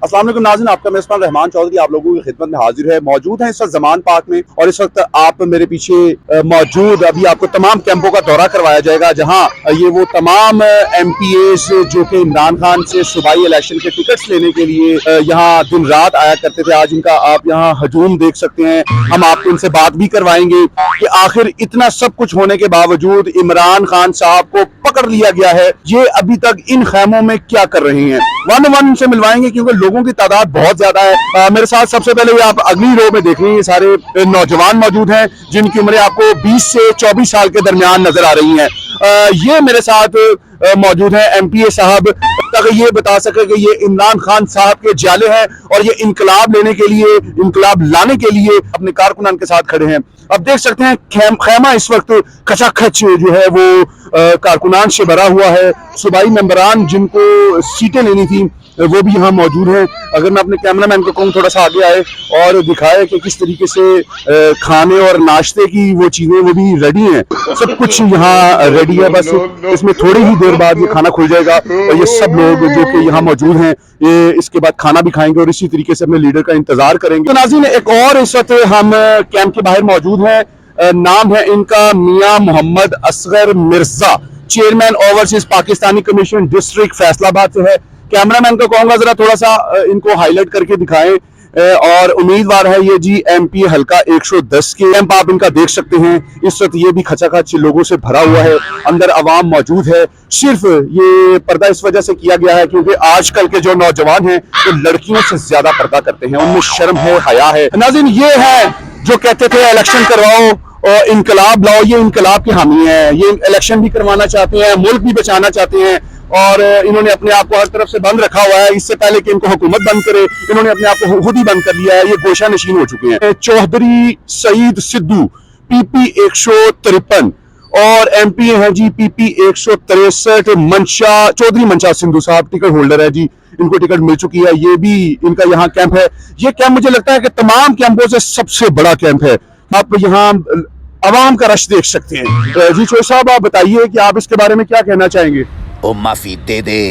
अस्सलाम वालेकुम नाज़रीन, आपका मेज़बान रहमान चौधरी आप लोगों की खिदमत में हाजिर है। मौजूद है इस वक्त ज़मान पार्क में और इस वक्त आप मेरे पीछे मौजूद अभी आपको तमाम कैंपों का दौरा करवाया जाएगा, जहां ये वो तमाम MPAs जो कि इमरान खान से सूबाई इलेक्शन के टिकट्स लेने के लिए यहाँ दिन रात आया करते थे, आज इनका आप यहाँ हजूम देख सकते हैं। हम आपको इनसे बात भी करवाएंगे कि आखिर इतना सब कुछ होने के बावजूद इमरान खान साहब को पकड़ लिया गया है, ये अभी तक इन खैमों में क्या कर रहे हैं। वन वन इनसे मिलवाएंगे क्योंकि लोगों की तादाद बहुत ज्यादा है। मेरे साथ सबसे पहले ये आप अगली रो में देख रहे हैं, ये सारे नौजवान मौजूद हैं जिनकी उम्रें आपको 20 से 24 साल के दरमियान नजर आ रही हैं। ये मेरे साथ मौजूद हैं MPA साहब, ताकि ये बता सके कि ये इमरान खान साहब के जाले हैं और ये इनकलाब लेने के लिए, इनकलाब लाने के लिए अपने कारकुनान के साथ खड़े हैं। अब देख सकते हैं खैमा इस वक्त खचाखच जो है वो कारकुनान से भरा हुआ है। सूबाई मेंबरान जिनको सीटें लेनी थी वो भी यहाँ मौजूद हैं। अगर मैं अपने कैमरामैन को कहूँ थोड़ा सा आगे आए और दिखाए कि किस तरीके से खाने और नाश्ते की वो चीजें वो भी रेडी हैं, सब कुछ यहाँ रेडी है। बस इसमें थोड़ी ही देर बाद ये खाना खुल जाएगा और ये सब लोग जो कि यहाँ मौजूद हैं ये इसके बाद खाना भी खाएंगे और इसी तरीके से अपने लीडर का इंतजार करेंगे। तो नाज़रीन, एक और इस वक्त हम कैंप के बाहर मौजूद हैं। नाम है इनका Mian Mohammad Asghar Mirza, chairman overseas Pakistani commission district Faisalabad से है। कैमरामैन को कहूंगा जरा थोड़ा सा इनको हाईलाइट करके दिखाएं। और उम्मीदवार है ये जी MP हल्का 110 के। कैंप आप इनका देख सकते हैं, इस वक्त ये भी खचाखच लोगों से भरा हुआ है, अंदर आवाम मौजूद है। सिर्फ ये पर्दा इस वजह से किया गया है क्योंकि आजकल के जो नौजवान हैं वो लड़कियों से ज्यादा पर्दा करते हैं, उनमें शर्म है, हया है। नाज़रीन, ये है जो कहते थे इलेक्शन करवाओ और इनकलाब लाओ, ये इनकलाब के हामी हैं। ये इलेक्शन भी करवाना चाहते हैं, मुल्क भी बचाना चाहते हैं और इन्होंने अपने आप को हर तरफ से बंद रखा हुआ है। इससे पहले कि इनको हुकूमत बंद करे, इन्होंने अपने आप को खुद ही बंद कर लिया है। ये गोशा नशीन हो चुके हैं। चौधरी सईद सिद्धू PP 153 और MPA है जी PP 163 मंशा चौधरी मंशा सिंधु साहब टिकट होल्डर है जी, इनको टिकट मिल चुकी है। ये भी इनका यहाँ कैंप है। ये कैंप मुझे लगता है कि तमाम कैंपों से सबसे बड़ा कैंप है। आप यहाँ आवाम का रश देख सकते हैं। जी चौधरी साहब, आप बताइए कि आप इसके बारे में क्या कहना चाहेंगे। ओ माफी दे दे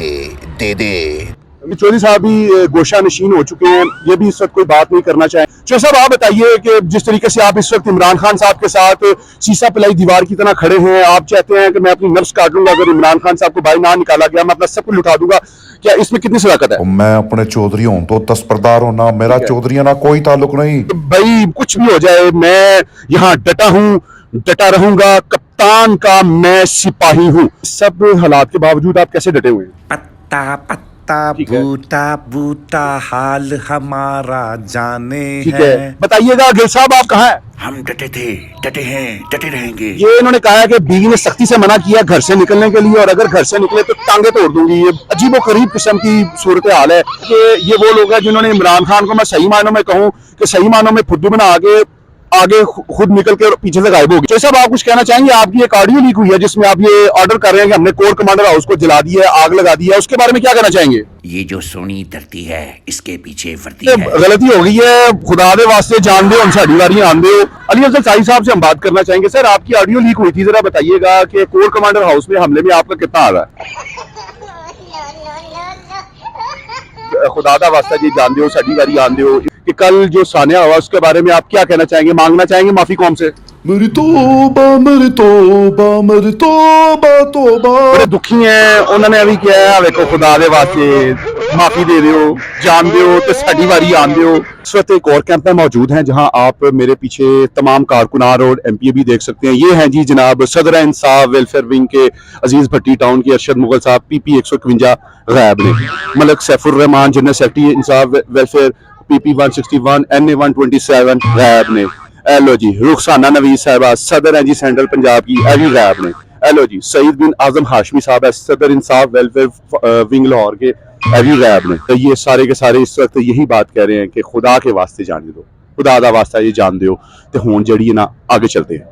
दे दे। चौधरी साहब भी गोशा नशीन हो चुके हैं, ये भी इस वक्त कोई बात नहीं करना चाहें। चौधरी साहब, आप बताइए कि जिस तरीके से आप इस वक्त इमरान खान साहब के साथ शीशा पिलाई दीवार की तरह खड़े हैं, आप चाहते हैं कि मैं अपनी नफ्स काट लूंगा, अगर इमरान खान साहब को बाहर ना निकाला गया मैं अपना सब कुछ लुटा दूंगा, क्या इसमें कितनी सदाकत है? मैं अपने चौधरी हूं तो दस्तबरदार होना, मेरा चौधरी ना कोई ताल्लुक नहीं। भाई कुछ भी हो जाए, मैं यहाँ डटा हूँ, डटा रहूंगा, कप्तान का मैं सिपाही हूँ। सब हालात के बावजूद आप कैसे डटे हुए हैं? पत्ता पत्ता बूटा बूटा हाल हमारा जाने ठीक है। है, बताइएगा गिल साहब आप कहाँ हैं? हम डटे थे, डटे हैं, डटे रहेंगे। ये इन्होंने कहा है कि बीवी ने सख्ती से मना किया घर से निकलने के लिए और अगर घर से निकले तो टांगे तोड़ दूंगी। ये अजीब और करीब किस्म की सूरत हाल है कि ये वो लोग हैं जिन्होंने इमरान खान को, मैं सही मायनों में कहूँ कि सही मायनों में फुद्दू बना आगे खुद निकल के पीछे से गायब हो गए। तो साहब, आप कुछ कहना चाहेंगे? आपकी एक ऑडियो लीक हुई है जिसमें आप ये ऑर्डर कर रहे हैं कि हमने कोर कमांडर हाउस को जला दिया है, आग लगा दी है, उसके बारे में क्या कहना चाहेंगे? ये जो सोनी धरती है इसके पीछे वर्दी है। गलती हो गई है, खुदा दे वास्ते जान दो, हम साड़ी वारी आन दो। अली अफजल साहिब साहब से हम बात करना चाहेंगे। सर, आपकी ऑडियो लीक हुई थी, जरा बताइएगा कि कोर कमांडर हाउस में हमले में आपका कितना आ रहा है? खुदादा वास्ता जी जान दो, साड़ी वारी आन दो कि कल जो सानिया हुआ उसके बारे में आप क्या कहना चाहेंगे? मांगना चाहेंगे माफी कौम से? मेरी तौबा मेरी तौबा मेरी तौबा तौबा। बड़े दुखी हैं, उन्होंने अभी क्या है, देखो खुदा दे वास्ते माफी दे दो, जान दो तो साड़ी वारी आन दो। इस वक्त एक और कैंप में मौजूद हैं जहां आप मेरे पीछे तमाम कारकुनार और MPA भी देख सकते हैं। ये हैं जी जनाब सदर इंसाफ वेलफेयर विंग के अजीज भट्टी टाउन के अरशद मुगल साहब PP 151 गैब ने, मलक सैफुर रहमान जनरल सेक्रेटरी इंसाफ वेलफेयर PP 161 NA 127 गैब ने। एलो जी रुखसाना नवीज साहबा सदर हैं जी सेंट्रल पंजाब की, एवी गैब ने। एलो जी सईद बिन आजम हाशमी साहब है सदर इंसाफ वेलफेयर विंग लाहौर के, एवी गैब ने। तो ये सारे के सारे इस वक्त यही बात कह रहे हैं कि खुदा के वास्ते जाने दो, खुदा दा वास्ता ये जान दो, तो हुण जड़ी ना आगे चलते हैं।